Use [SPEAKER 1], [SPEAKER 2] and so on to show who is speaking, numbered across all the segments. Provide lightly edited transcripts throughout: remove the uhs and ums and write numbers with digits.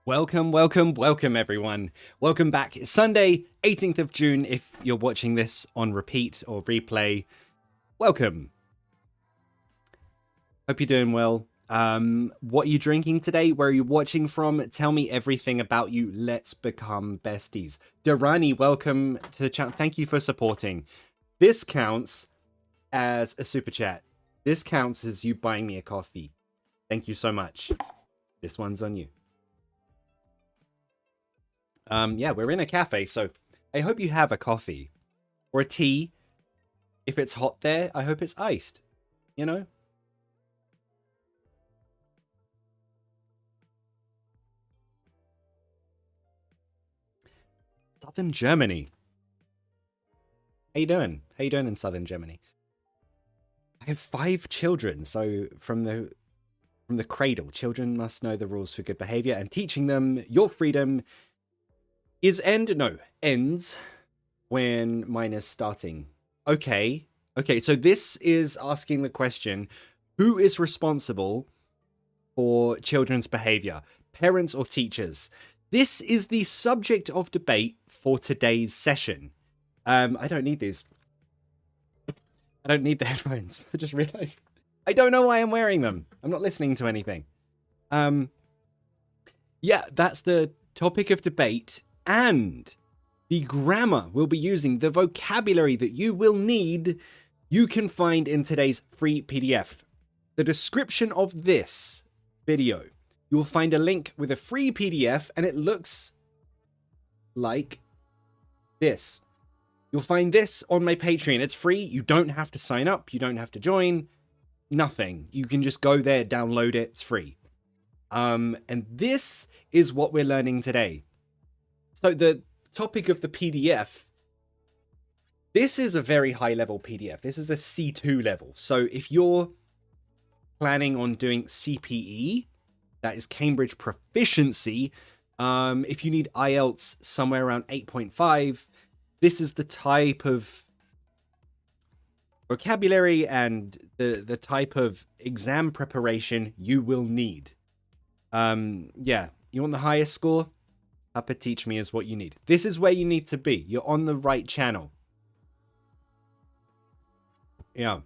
[SPEAKER 1] Welcome, welcome, welcome, everyone. Welcome back. It's Sunday, 18th of June. If you're watching this on repeat or replay, welcome. Hope you're doing well. What are you drinking today? Where are you watching from? Tell me everything about you. Let's become besties. Durrani, welcome to the channel. Thank you for supporting. This counts as a super chat. This counts as you buying me a coffee. Thank you so much. This one's on you. Yeah, we're in a cafe, so I hope you have a coffee or a tea. If it's hot there, I hope it's iced, you know? Southern Germany. How you doing? How you doing in Southern Germany? I have 5 children, so from the cradle, children must know the rules for good behavior, and teaching them your freedom ends when mine is starting. Okay, so this is asking the question, who is responsible for children's behavior, parents or teachers? This is the subject of debate for today's session. I don't need these. I don't need the headphones. I just realized. I don't know why I'm wearing them. I'm not listening to anything. Yeah, that's the topic of debate. And the grammar we'll be using, the vocabulary that you will need, you can find in today's free PDF. The description of this video, you'll find a link with a free PDF, and it looks like this. You'll find this on my Patreon. It's free. You don't have to sign up. You don't have to join. Nothing. You can just go there, download it. It's free. And this is what we're learning today. So the topic of the PDF, this is a very high level PDF. This is a C2 level. So if you're planning on doing CPE, that is Cambridge Proficiency, if you need IELTS somewhere around 8.5, this is the type of vocabulary and the type of exam preparation you will need. Yeah, you want the highest score? Papa Teach Me is what you need. This is where you need to be. You're on the right channel. Yeah.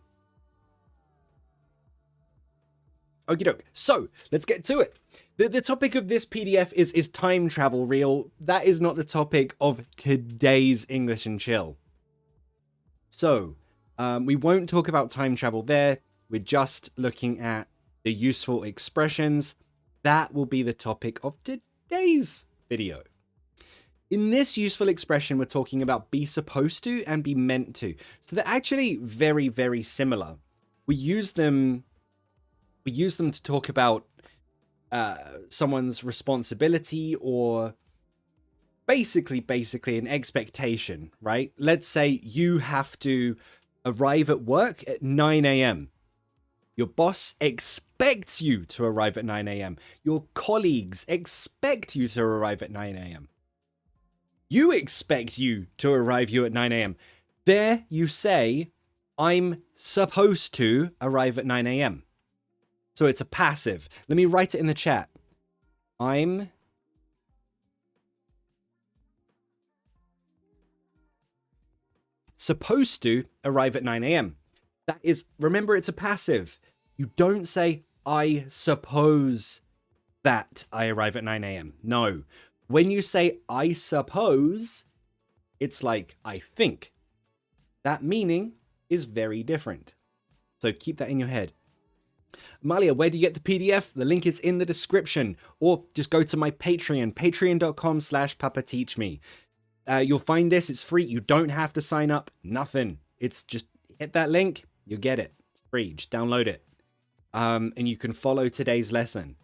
[SPEAKER 1] Okie doke. So, let's get to it. The topic of this PDF is time travel real? That is not the topic of today's English and Chill. So, we won't talk about time travel there. We're just looking at the useful expressions. That will be the topic of today's video. In this useful expression, we're talking about be supposed to and be meant to. So they're actually very, very similar. We use them to talk about someone's responsibility or basically an expectation, right? Let's say you have to arrive at work at 9 a.m. Your boss expects you to arrive at 9 a.m. Your colleagues expect you to arrive at 9 a.m. You expect you to arrive at 9 a.m. There you say, I'm supposed to arrive at 9 a.m. So it's a passive. Let me write it in the chat. I'm supposed to arrive at 9 a.m. That is, remember, it's a passive. You don't say, I suppose that I arrive at 9 a.m. No. When you say, I suppose, it's like, I think. That meaning is very different. So keep that in your head. Amalia, where do you get the PDF? The link is in the description. Or just go to my Patreon, patreon.com/papateachme. You'll find this. It's free. You don't have to sign up. Nothing. It's just hit that link. You'll get it. It's free. Just download it. And you can follow today's lesson.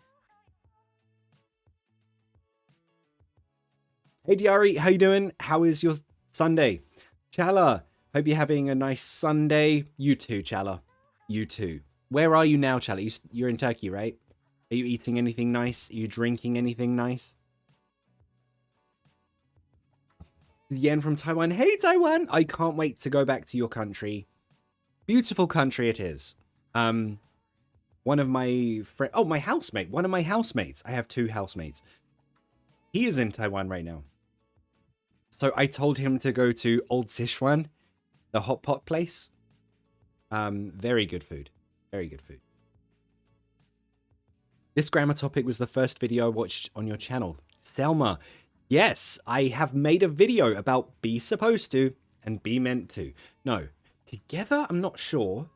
[SPEAKER 1] Hey Diari, how you doing? How is your Sunday? Chala, hope you're having a nice Sunday. You too, Chala. You too. Where are you now, Chala? You're in Turkey, right? Are you eating anything nice? Are you drinking anything nice? Yen from Taiwan. Hey Taiwan! I can't wait to go back to your country. Beautiful country it is. One of my friends, my housemate, one of my housemates, I have 2 housemates. He is in Taiwan right now. So I told him to go to Old Sichuan, the hot pot place. Very good food. Very good food. This grammar topic was the first video I watched on your channel. Selma, yes, I have made a video about be supposed to and be meant to. No, together I'm not sure,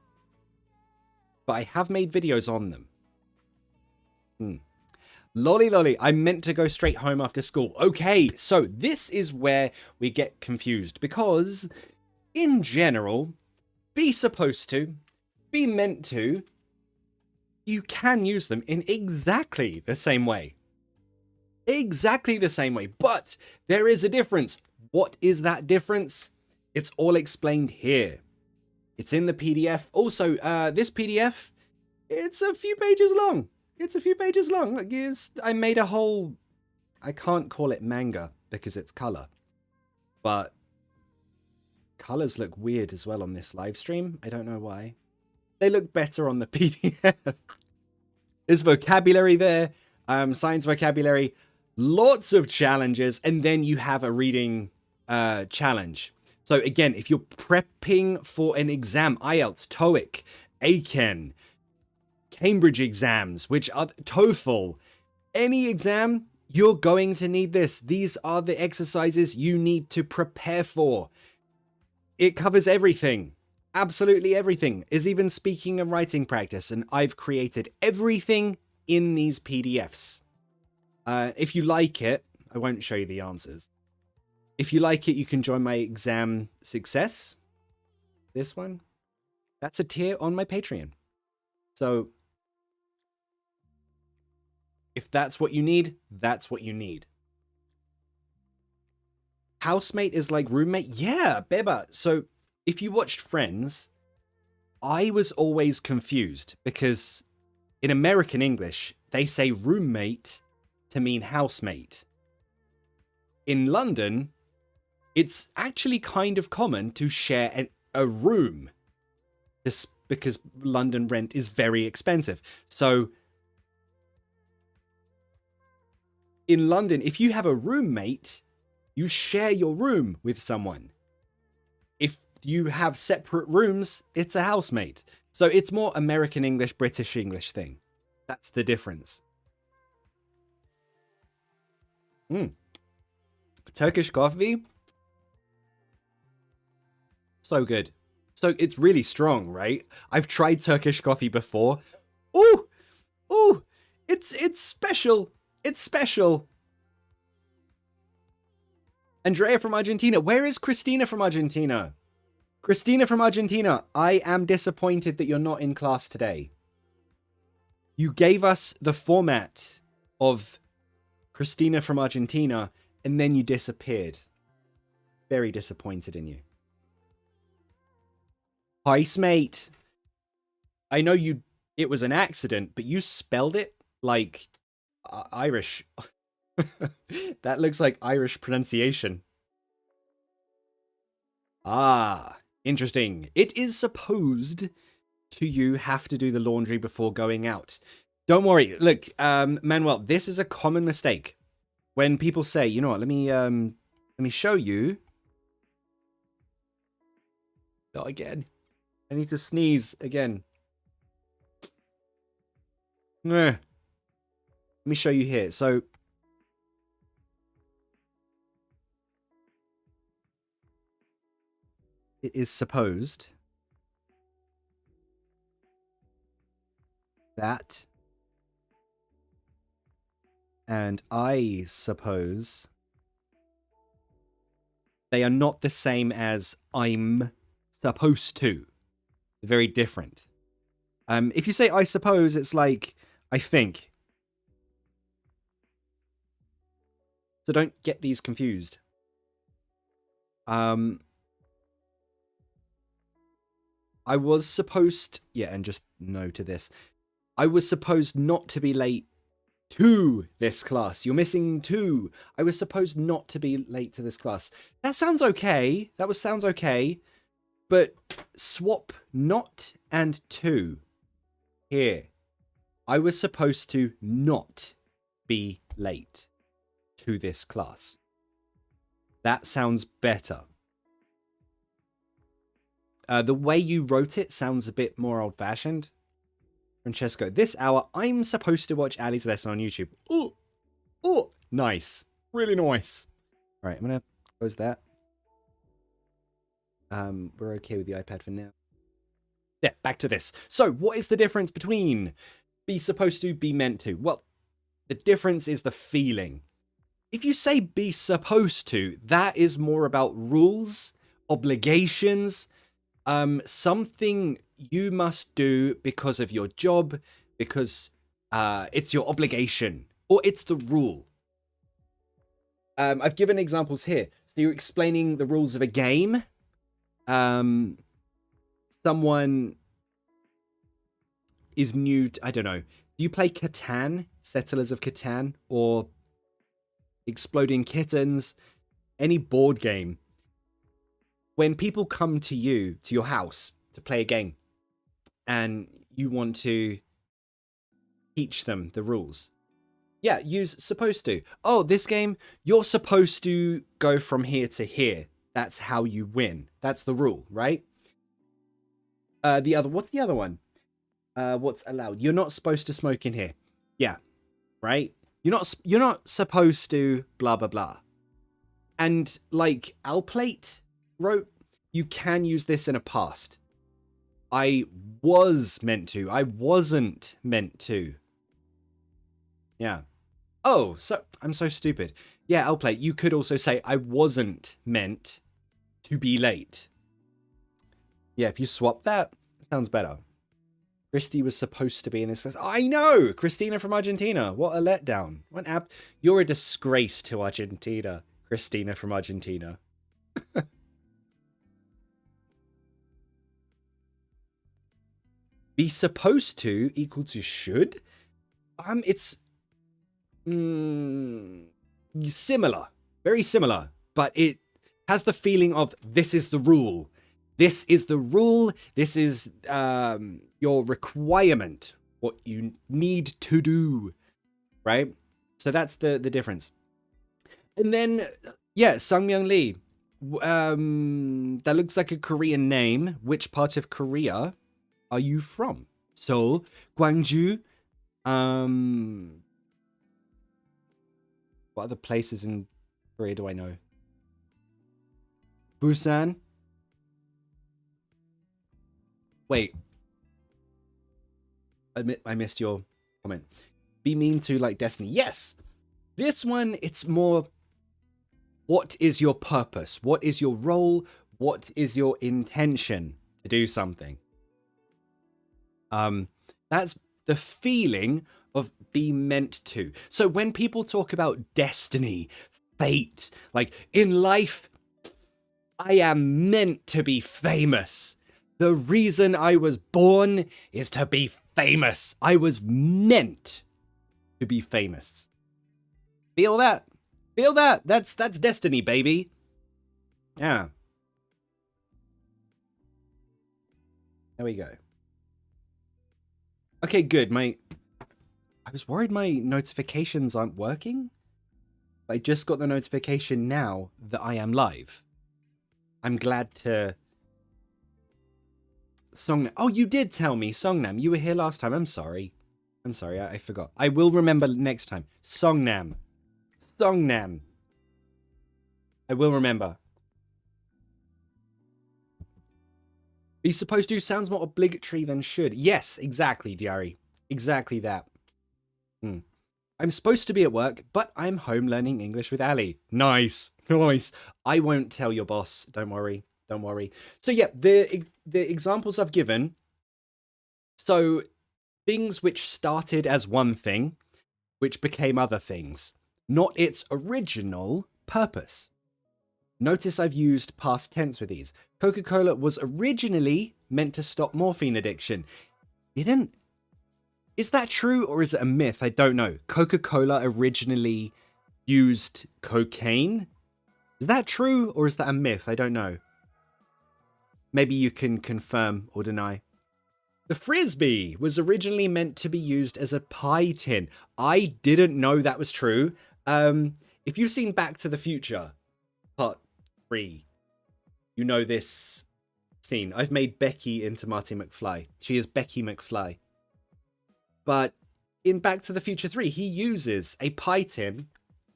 [SPEAKER 1] but I have made videos on them. Lolly lolly, I meant to go straight home after school. Okay, so this is where we get confused because in general, be supposed to, be meant to, you can use them in exactly the same way. Exactly the same way, but there is a difference. What is that difference? It's all explained here. It's in the PDF. Also, this PDF, it's a few pages long. It's a few pages long. Like, I made a whole, I can't call it manga because it's color, but colors look weird as well on this live stream. I don't know why. They look better on the PDF. There's vocabulary there, science vocabulary, lots of challenges, and then you have a reading challenge. So again, if you're prepping for an exam, IELTS, TOEIC, EIKEN, Cambridge exams, which are TOEFL, any exam, you're going to need this. These are the exercises you need to prepare for. It covers everything. Absolutely everything. Is even speaking and writing practice, and I've created everything in these PDFs. If you like it, I won't show you the answers. If you like it, you can join my exam success. This one, that's a tier on my Patreon. So if that's what you need, that's what you need. Housemate is like roommate. Yeah, Beba. So if you watched Friends, I was always confused because in American English, they say roommate to mean housemate. In London, it's actually kind of common to share a room just because London rent is very expensive. So in London, if you have a roommate, you share your room with someone. If you have separate rooms, it's a housemate. So it's more American English, British English thing. That's the difference. Turkish coffee. So good. So it's really strong, right? I've tried Turkish coffee before. Ooh! Ooh! It's special. It's special. Andrea from Argentina. Where is Christina from Argentina? Christina from Argentina, I am disappointed that you're not in class today. You gave us the format of Christina from Argentina, and then you disappeared. Very disappointed in you. Heist mate. I know it was an accident, but you spelled it like Irish. That looks like Irish pronunciation. Ah, interesting. It is supposed to you have to do the laundry before going out. Don't worry. Look, Manuel, this is a common mistake. When people say, you know what, let me show you. Not again. I need to sneeze again. Let me show you here. So it is supposed that, and I suppose they are not the same as I'm supposed to. They're very different. If you say I suppose, it's like I think. So don't get these confused. I was supposed, yeah, and just no to this. I was supposed not to be late to this class. You're missing 2. I was supposed not to be late to this class. That sounds okay. That sounds okay. But swap not and to here. I was supposed to not be late to this class. That sounds better. The way you wrote it sounds a bit more old-fashioned. Francesco, this hour, I'm supposed to watch Ali's lesson on YouTube. Oh, oh, nice. Really nice. All right, I'm going to close that. We're okay with the iPad for now. Yeah, back to this. So, what is the difference between be supposed to, be meant to? Well, the difference is the feeling. If you say be supposed to, that is more about rules, obligations, something you must do because of your job, because it's your obligation, or it's the rule. I've given examples here. So you're explaining the rules of a game. Someone is new to, I don't know. Do you play Catan, Settlers of Catan, or Exploding Kittens? Any board game. When people come to you, to your house, to play a game, and you want to teach them the rules. Yeah, use supposed to. Oh, this game, you're supposed to go from here to here. That's how you win. That's the rule, right? What's the other one? What's allowed? You're not supposed to smoke in here. Yeah, right? You're not supposed to blah, blah, blah. And like Alplate wrote, you can use this in a past. I was meant to. I wasn't meant to. Yeah. Oh, so I'm so stupid. Yeah, Alplate, you could also say I wasn't meant to be late. Yeah, if you swap that, it sounds better. Christy was supposed to be in this class. I know! Christina from Argentina. What a letdown. What app? You're a disgrace to Argentina. Christina from Argentina. Be supposed to equal to should? It's similar. Very similar. But it has the feeling of this is the rule. This is the rule. This is your requirement. What you need to do. Right? So that's the difference. And then, yeah, Sungmyung Lee. That looks like a Korean name. Which part of Korea are you from? Seoul, Gwangju. What other places in Korea do I know? Busan. Wait. I missed your comment. Be mean to like Destiny. Yes. This one, it's more, what is your purpose? What is your role? What is your intention to do something? That's the feeling of be meant to. So when people talk about destiny, fate, like in life, I am meant to be famous. The reason I was born is to be famous. I was meant to be famous. Feel that? Feel that? That's destiny, baby. Yeah. There we go. Okay, good. I was worried my notifications aren't working. I just got the notification now that I am live. I'm glad to... Songnam. Oh, you did tell me, Songnam. You were here last time. I'm sorry. I'm sorry, I forgot. I will remember next time. Songnam. Songnam. I will remember. Be supposed to sounds more obligatory than should. Yes, exactly, Diary. Exactly that. I'm supposed to be at work, but I'm home learning English with Ali. Nice. Nice. I won't tell your boss. Don't worry. Don't worry. So yeah, the examples I've given. So things which started as one thing, which became other things. Not its original purpose. Notice I've used past tense with these. Coca-Cola was originally meant to stop morphine addiction. Didn't? Is that true or is it a myth? I don't know. Coca-Cola originally used cocaine? Is that true or is that a myth? I don't know. Maybe you can confirm or deny. The Frisbee was originally meant to be used as a pie tin. I didn't know that was true. If you've seen Back to the Future, part 3, you know this scene. I've made Becky into Marty McFly. She is Becky McFly. But in Back to the Future 3, he uses a pie tin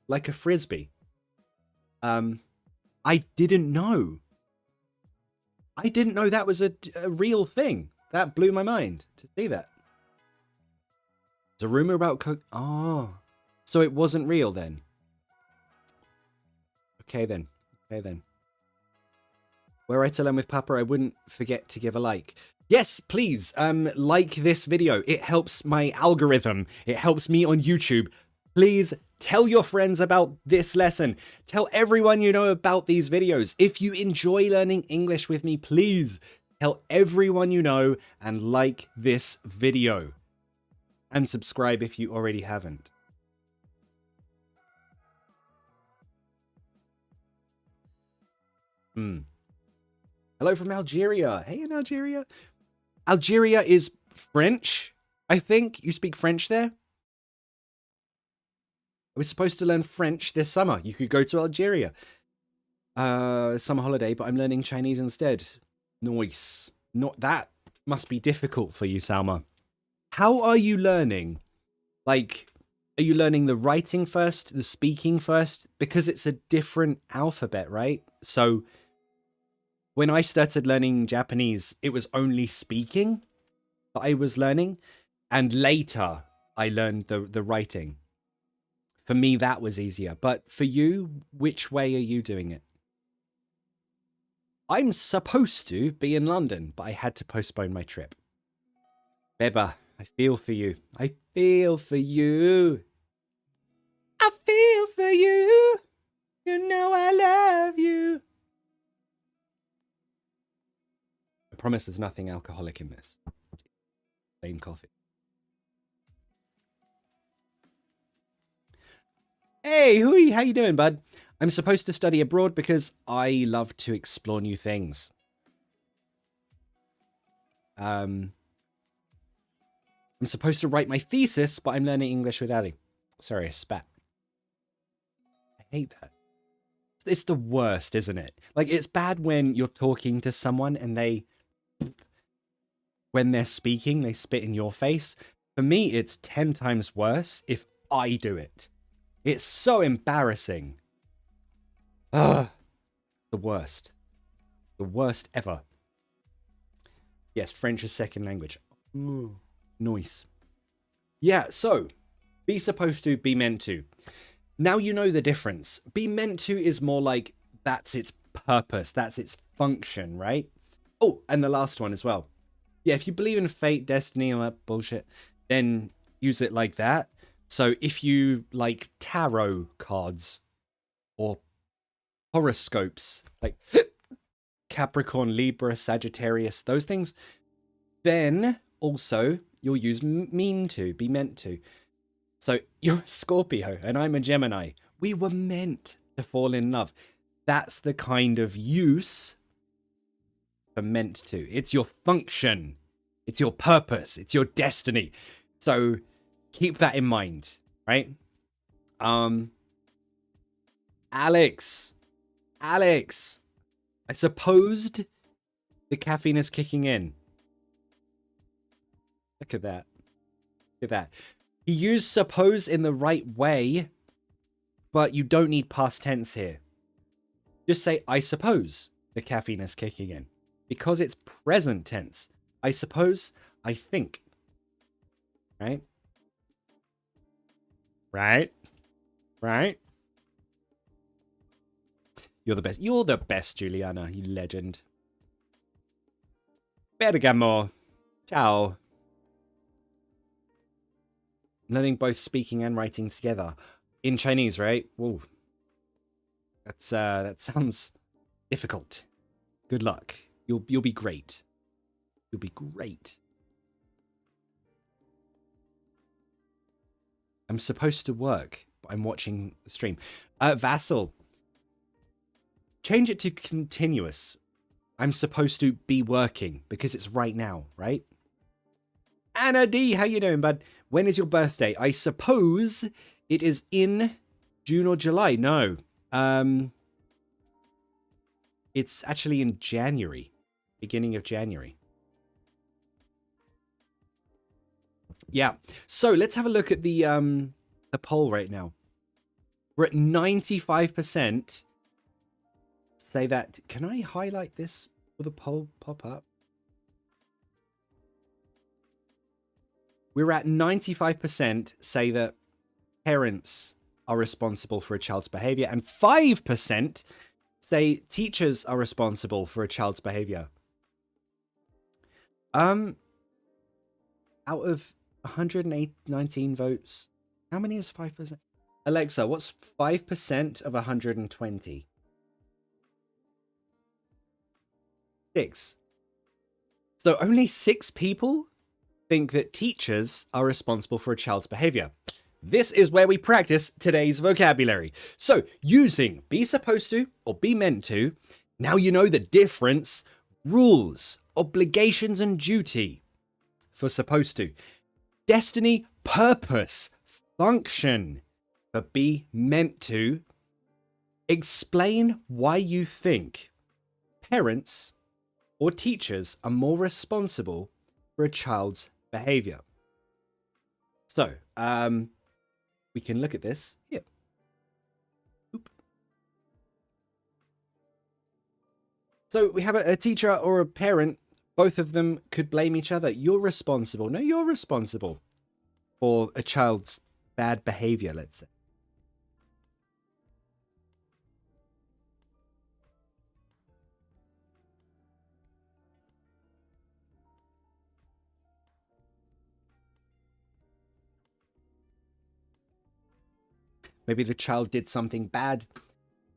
[SPEAKER 1] like a frisbee. I didn't know. I didn't know that was a real thing. That blew my mind to see that. There's a rumor about Oh, so it wasn't real then. Okay then. Were I to learn with Papa, I wouldn't forget to give a like. Yes, please, like this video. It helps my algorithm. It helps me on YouTube. Please tell your friends about this lesson. Tell everyone you know about these videos. If you enjoy learning English with me, please tell everyone you know and like this video. And subscribe if you already haven't. Hello from Algeria. Hey in Algeria. Algeria is French, I think. You speak French there? I was supposed to learn French this summer. You could go to Algeria. Summer holiday, but I'm learning Chinese instead. Nice. Not that must be difficult for you, Salma. How are you learning? Like, are you learning the writing first, the speaking first? Because it's a different alphabet, right? So when I started learning Japanese, it was only speaking that I was learning. And later, I learned the writing. For me, that was easier. But for you, which way are you doing it? I'm supposed to be in London, but I had to postpone my trip. Beba, I feel for you. I feel for you. I feel for you. You know I love you. I promise there's nothing alcoholic in this. Plain coffee. Hey, Hui, how you doing, bud? I'm supposed to study abroad because I love to explore new things. I'm supposed to write my thesis, but I'm learning English with Ali. Sorry, I spat. I hate that. It's the worst, isn't it? Like, it's bad when you're talking to someone and when they're speaking, they spit in your face. For me, it's 10 times worse if I do it. It's so embarrassing. Ugh. The worst. The worst ever. Yes, French is second language. Ooh, nice. Yeah, so, be supposed to, be meant to. Now you know the difference. Be meant to is more like, that's its purpose, that's its function, right? Oh, and the last one as well. Yeah, if you believe in fate, destiny, all that bullshit, then use it like that. So if you like tarot cards or horoscopes, like Capricorn, Libra, Sagittarius, those things, then also you'll use mean to, be meant to. So you're a Scorpio and I'm a Gemini. We were meant to fall in love. That's the kind of use for meant to. It's your function. It's your purpose. It's your destiny. So keep that in mind, right? Alex, I supposed the caffeine is kicking in. Look at that. Look at that. You use suppose in the right way, but you don't need past tense here. Just say, I suppose the caffeine is kicking in. Because it's present tense. I suppose, I think. Right? Right? You're the best. You're the best, Juliana, you legend. Bergamo. Ciao. Learning both speaking and writing together. In Chinese, right? Whoa. That sounds difficult. Good luck. You'll be great. You'll be great. I'm supposed to work, but I'm watching the stream. Vassal. Change it to continuous. I'm supposed to be working because it's right now, right? Anna D, how you doing, bud? When is your birthday? I suppose it is in June or July? No. It's actually in January. Beginning of January. Yeah. So let's have a look at the poll right now. We're at 95%. Say that. Can I highlight this? Will the poll pop up? We're at 95% say that parents are responsible for a child's behavior, and 5% say teachers are responsible for a child's behavior. Out of 119 votes, how many is 5%? Alexa, what's 5% of 120? 6. So only 6 people think that teachers are responsible for a child's behavior. This is where we practice today's vocabulary. So using be supposed to or be meant to, now you know the difference. Rules, obligations and duty for supposed to. Destiny, purpose, function for be meant to. Explain why you think parents or teachers are more responsible for a child's behavior. So, we can look at this here. Oop. So we have a teacher or a parent. Both of them could blame each other. You're responsible. No, you're responsible for a child's bad behavior, let's say. Maybe the child did something bad.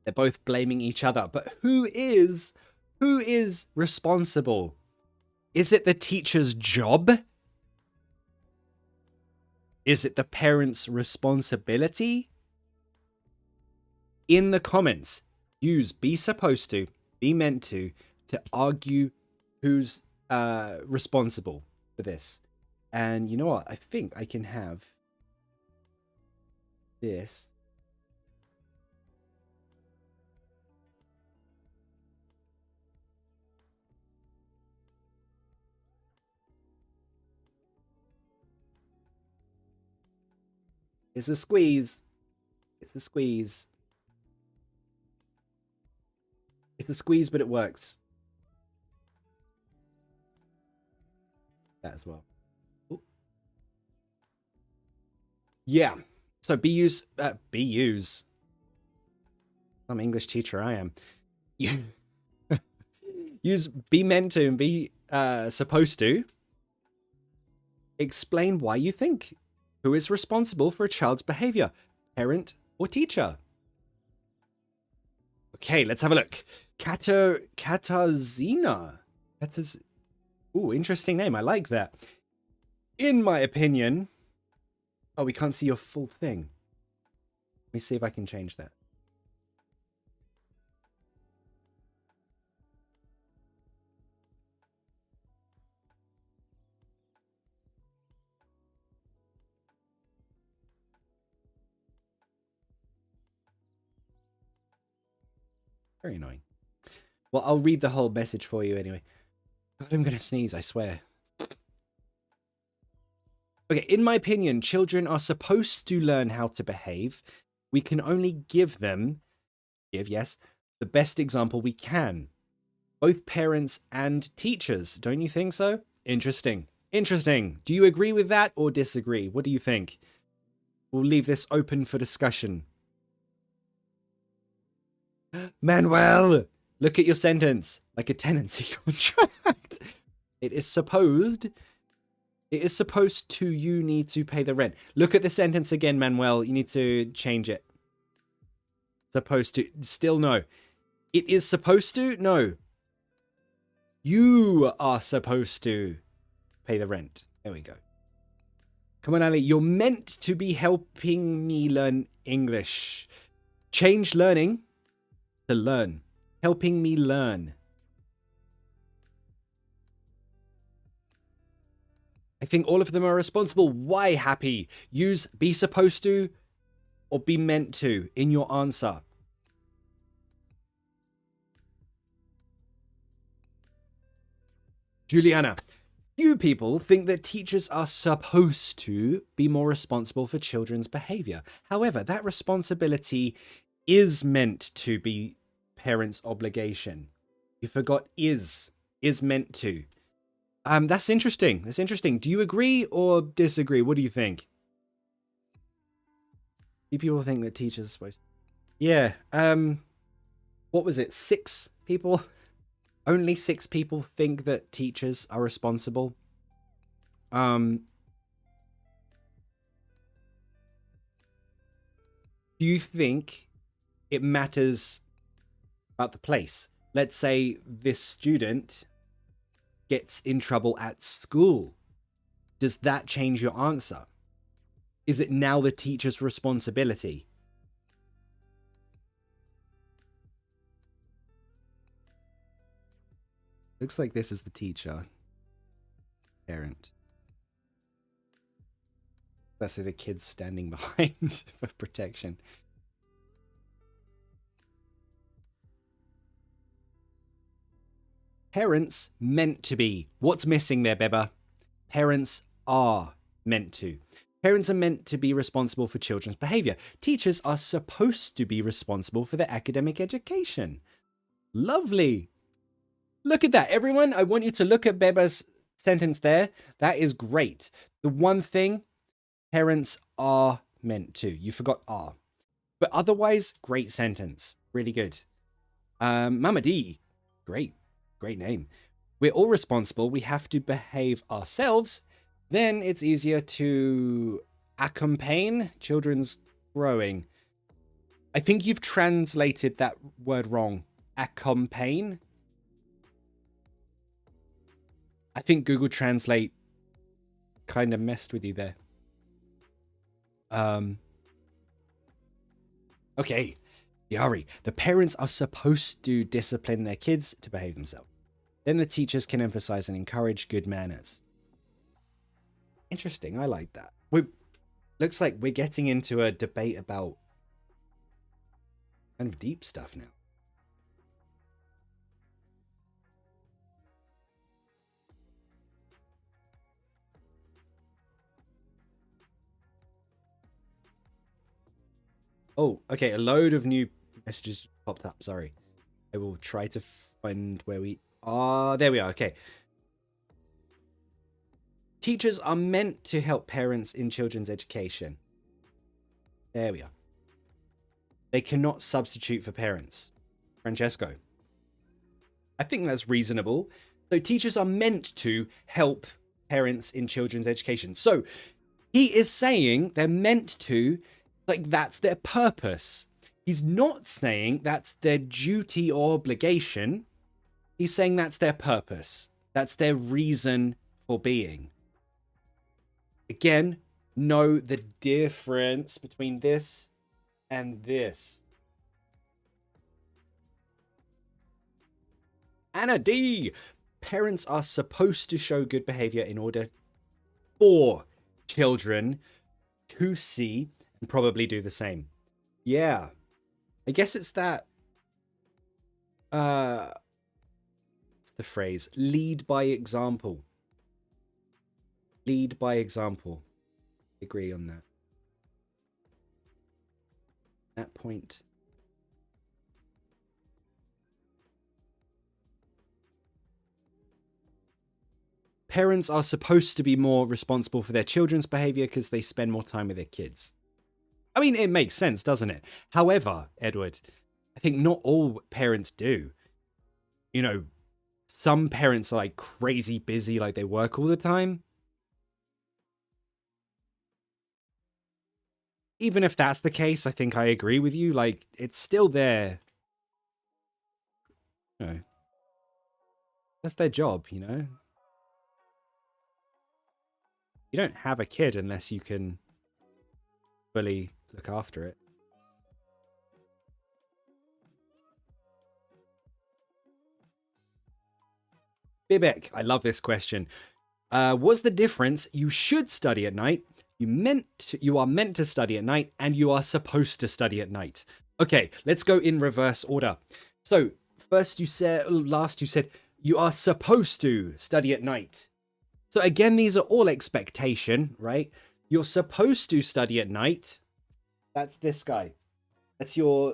[SPEAKER 1] They're both blaming each other. But who is responsible? Is it the teacher's job? Is it the parent's responsibility? In the comments, use be supposed to, be meant to argue who's responsible for this. And you know what? I think I can have this. It's a squeeze. It's a squeeze. It's a squeeze, but it works. That as well. Ooh. Yeah. So BU's. Some English teacher I am. Use be meant to and be supposed to. Explain why you think. Who is responsible for a child's behavior? Parent or teacher? Okay, let's have a look. Katarzyna. Ooh, interesting name. I like that. In my opinion... Oh, we can't see your full thing. Let me see if I can change that. Very annoying. Well, I'll read the whole message for you anyway. God, I'm going to sneeze, I swear. Okay, in my opinion, children are supposed to learn how to behave. We can only give them, yes, the best example we can. Both parents and teachers, don't you think so? Interesting. Interesting. Do you agree with that or disagree? What do you think? We'll leave this open for discussion. Manuel, look at your sentence. Like a tenancy contract. It is supposed to, you need to pay the rent. Look at the sentence again, Manuel. You need to change it. Supposed to. Still no. It is supposed to? No. You are supposed to pay the rent. There we go. Come on, Ali. You're meant to be helping me learn English. Change learning to learn. Helping me learn. I think all of them are responsible. Why, Happy? Use be supposed to or be meant to in your answer? Juliana, few people think that teachers are supposed to be more responsible for children's behavior. However, that responsibility is meant to be parents' obligation. You forgot is meant to. That's interesting. That's interesting. Do you agree or disagree? What do you think? Do people think that teachers are supposed to? Yeah. What was it? 6 people? Only 6 people think that teachers are responsible. Do you think it matters about the place? Let's say this student gets in trouble at school. Does that change your answer? Is it now the teacher's responsibility? Looks like this is the teacher. Parent. That's the kid's standing behind for protection. Parents meant to be. What's missing there, Beba? Parents are meant to. Parents are meant to be responsible for children's behavior. Teachers are supposed to be responsible for their academic education. Lovely. Look at that, everyone. I want you to look at Beba's sentence there. That is great. The one thing, parents are meant to. You forgot are. But otherwise, great sentence. Really good. Mama D, great name. We're all responsible. We have to behave ourselves. Then it's easier to accompany children's growing. I think you've translated that word wrong. Accompany. I think Google Translate kind of messed with you there. Okay. Yari, the parents are supposed to discipline their kids to behave themselves. Then the teachers can emphasize and encourage good manners. Interesting. I like that. Looks like we're getting into a debate about kind of deep stuff now. Oh, okay. A load of new messages popped up. Sorry. I will try to find where we are. There we are. Okay. Teachers are meant to help parents in children's education. There we are. They cannot substitute for parents. Francesco. I think that's reasonable. So teachers are meant to help parents in children's education. So he is saying they're meant to, like that's their purpose. He's not saying that's their duty or obligation. He's saying that's their purpose. That's their reason for being. Again, know the difference between this and this. Anna D. Parents are supposed to show good behavior in order for children to see and probably do the same. Yeah. I guess it's that what's the phrase? Lead by example. Lead by example. Agree on that. That point. Parents are supposed to be more responsible for their children's behavior because they spend more time with their kids. I mean, it makes sense, doesn't it? However, Edward, I think not all parents do. You know, some parents are like crazy busy, like they work all the time. Even if that's the case, I think I agree with you. Like, it's still there. You know, that's their job, you know? You don't have a kid unless you can fully look after it. Bibek, I love this question. Was the difference you should study at night You are meant to study at night, and you are supposed to study at night. Okay, let's go in reverse order. So last you said you are supposed to study at night. So again, these are all expectation, right? You're supposed to study at night. That's this guy. We're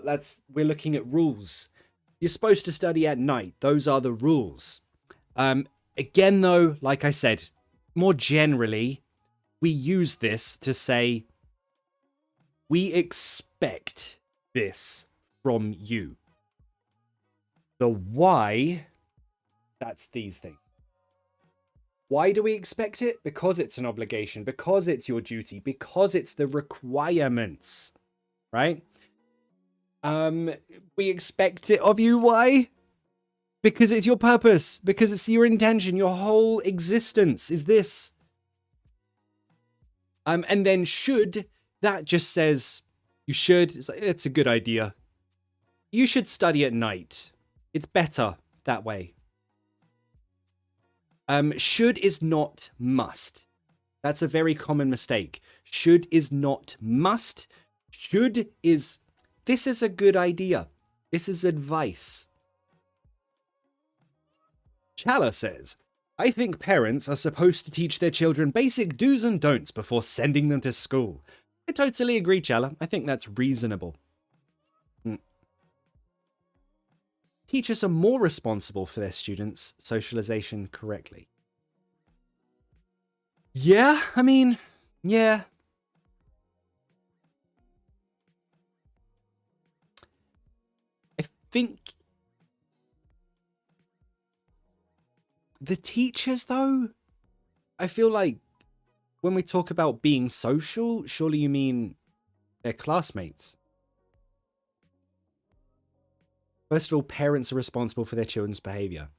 [SPEAKER 1] looking at rules. You're supposed to study at night. Those are the rules. Again, though, like I said, more generally, we use this to say, we expect this from you. The why, that's these things. Why do we expect it? Because it's an obligation, because it's your duty, because it's the requirements, right? We expect it of you. Why? Because it's your purpose, because it's your intention, your whole existence is this. And then should, that just says you should. It's a good idea. You should study at night. It's better that way. Should is not must. That's a very common mistake. Should is not must. Should is, this is a good idea. This is advice. Chala says, I think parents are supposed to teach their children basic do's and don'ts before sending them to school. I totally agree, Chala. I think that's reasonable. Teachers are more responsible for their students' socialization correctly. Yeah, I mean, yeah. I think the teachers, though, I feel like when we talk about being social, surely you mean their classmates. First of all, parents are responsible for their children's behavior.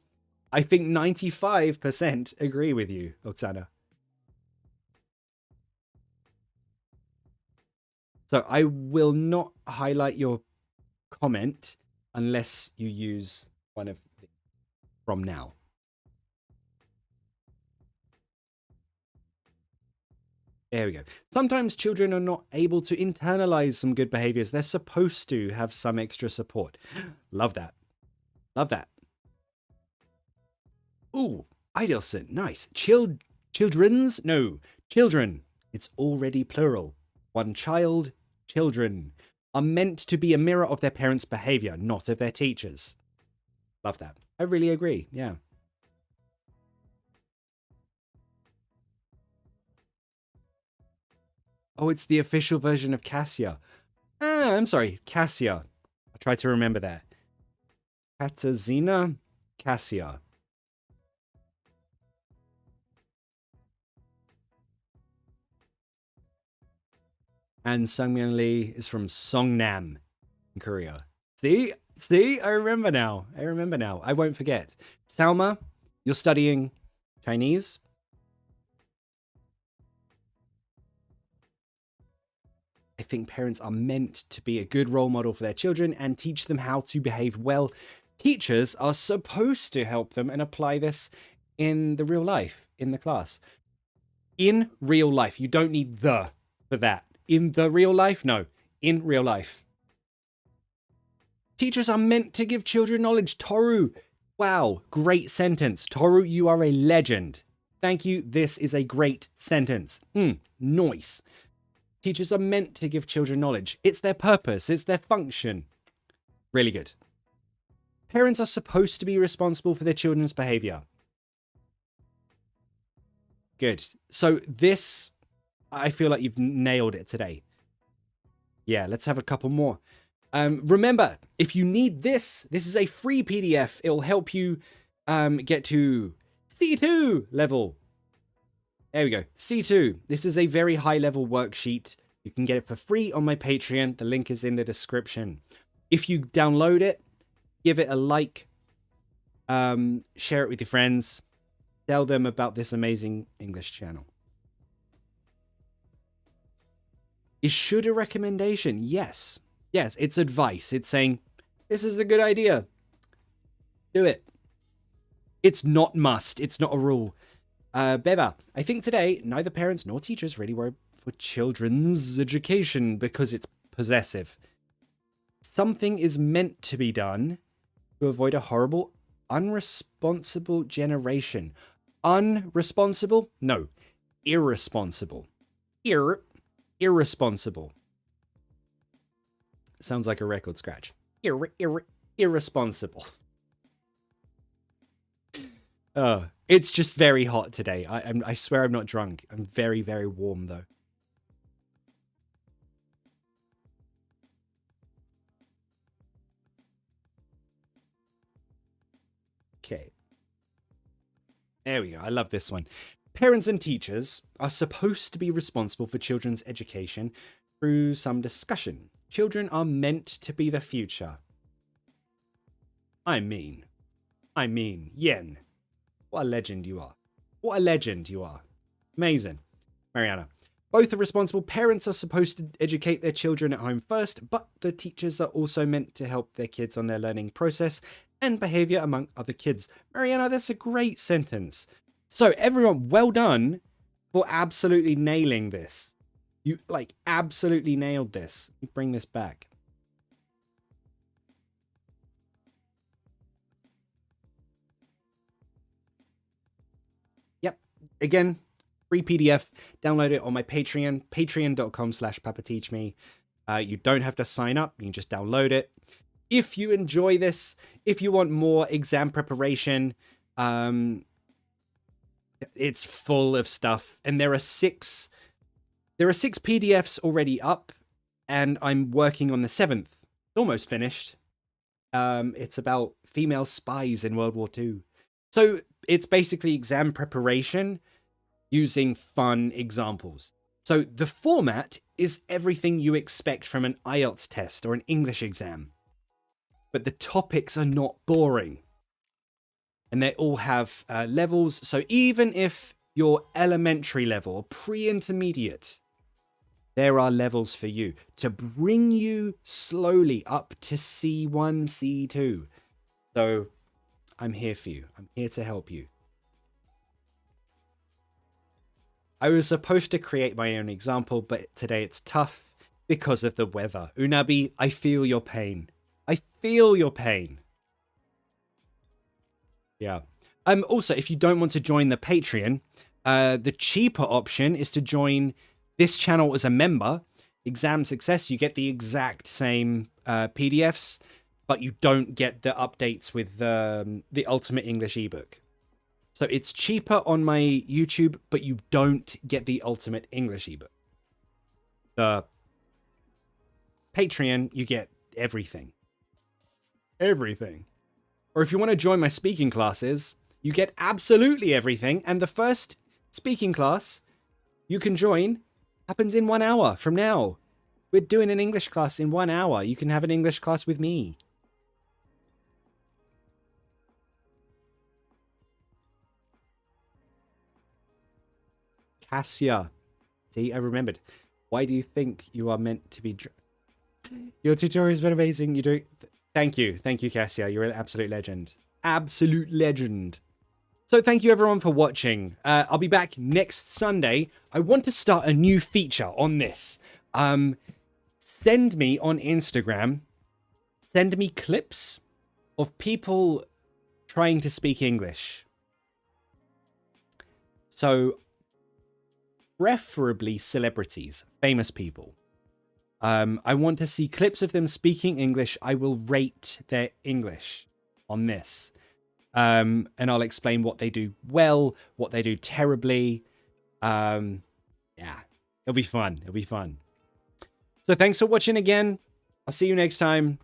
[SPEAKER 1] I think 95% agree with you, Oksana. So I will not highlight your comment unless you use one of the from now. There we go. Sometimes children are not able to internalize some good behaviors. They're supposed to have some extra support. Love that. Love that. Ooh, Idelson, nice. Children's? No, children. It's already plural. One child, children, are meant to be a mirror of their parents' behavior, not of their teachers. Love that. I really agree, yeah. Oh, it's the official version of Cassia. I'm sorry, Cassia. I tried to remember that. Katarzyna, Cassia. And Sungmyeon Lee is from Songnam in Korea. See? I remember now. I won't forget. Salma, you're studying Chinese? I think parents are meant to be a good role model for their children and teach them how to behave well. Teachers are supposed to help them and apply this in the real life, in the class. In real life. You don't need the for that. In the real life? No. In real life. Teachers are meant to give children knowledge. Toru. Wow. Great sentence. Toru, you are a legend. Thank you. This is a great sentence. Nice. Teachers are meant to give children knowledge. It's their purpose. It's their function. Really good. Parents are supposed to be responsible for their children's behavior. Good. So this, I feel like you've nailed it today. Yeah, let's have a couple more. Remember, if you need this is a free PDF. It'll help you get to C2 level. There we go. C2. This is a very high level worksheet. You can get it for free on my Patreon. The link is in the description. If you download it, give it a like, share it with your friends, tell them about this amazing English channel. Is should a recommendation? Yes. Yes, it's advice. It's saying, this is a good idea. Do it. It's not must. It's not a rule. Beba, I think today, neither parents nor teachers really for children's education because it's possessive. Something is meant to be done to avoid a horrible, unresponsible generation. Unresponsible? No. Irresponsible. Irresponsible. Sounds like a record scratch. Irresponsible. It's just very hot today. I swear I'm not drunk. I'm very, very warm though. Okay. There we go. I love this one. Parents and teachers are supposed to be responsible for children's education through some discussion. Children are meant to be the future. I mean, Yen. What a legend you are. What a legend you are. Amazing. Mariana. Both are responsible. Parents are supposed to educate their children at home first, but the teachers are also meant to help their kids on their learning process and behavior among other kids. Mariana, that's a great sentence. So everyone, well done for absolutely nailing this. You absolutely nailed this. Let me bring this back. Yep. Again, free PDF. Download it on my Patreon, patreon.com/papateachme. You don't have to sign up. You can just download it. If you enjoy this, if you want more exam preparation, it's full of stuff. And there are six PDFs already up, and I'm working on the 7th. Almost finished. It's about female spies in World War II. So it's basically exam preparation using fun examples. So the format is everything you expect from an IELTS test or an English exam. But the topics are not boring. And they all have levels. So even if you're elementary level or pre-intermediate, there are levels for you to bring you slowly up to C1, C2. So I'm here for you. I'm here to help you. I was supposed to create my own example, but today it's tough because of the weather. Unabi, I feel your pain. I feel your pain. Yeah. Also, if you don't want to join the Patreon, the cheaper option is to join this channel as a member. Exam Success, you get the exact same PDFs, but you don't get the updates with the Ultimate English ebook. So it's cheaper on my YouTube, but you don't get the Ultimate English ebook. The Patreon, you get everything. Everything. Or if you want to join my speaking classes, you get absolutely everything. And the first speaking class you can join happens in 1 hour from now. We're doing an English class in 1 hour. You can have an English class with me. Cassia. See, I remembered. Why do you think you are meant to be... Your tutorial has been amazing. You do... Thank you. Thank you, Cassia. You're an absolute legend. Absolute legend. So thank you, everyone, for watching. I'll be back next Sunday. I want to start a new feature on this. Send me on Instagram. Send me clips of people trying to speak English. So, preferably celebrities, famous people. I want to see clips of them speaking English. I will rate their English on this. And I'll explain what they do well, what they do terribly. Yeah, it'll be fun. It'll be fun. So thanks for watching again. I'll see you next time.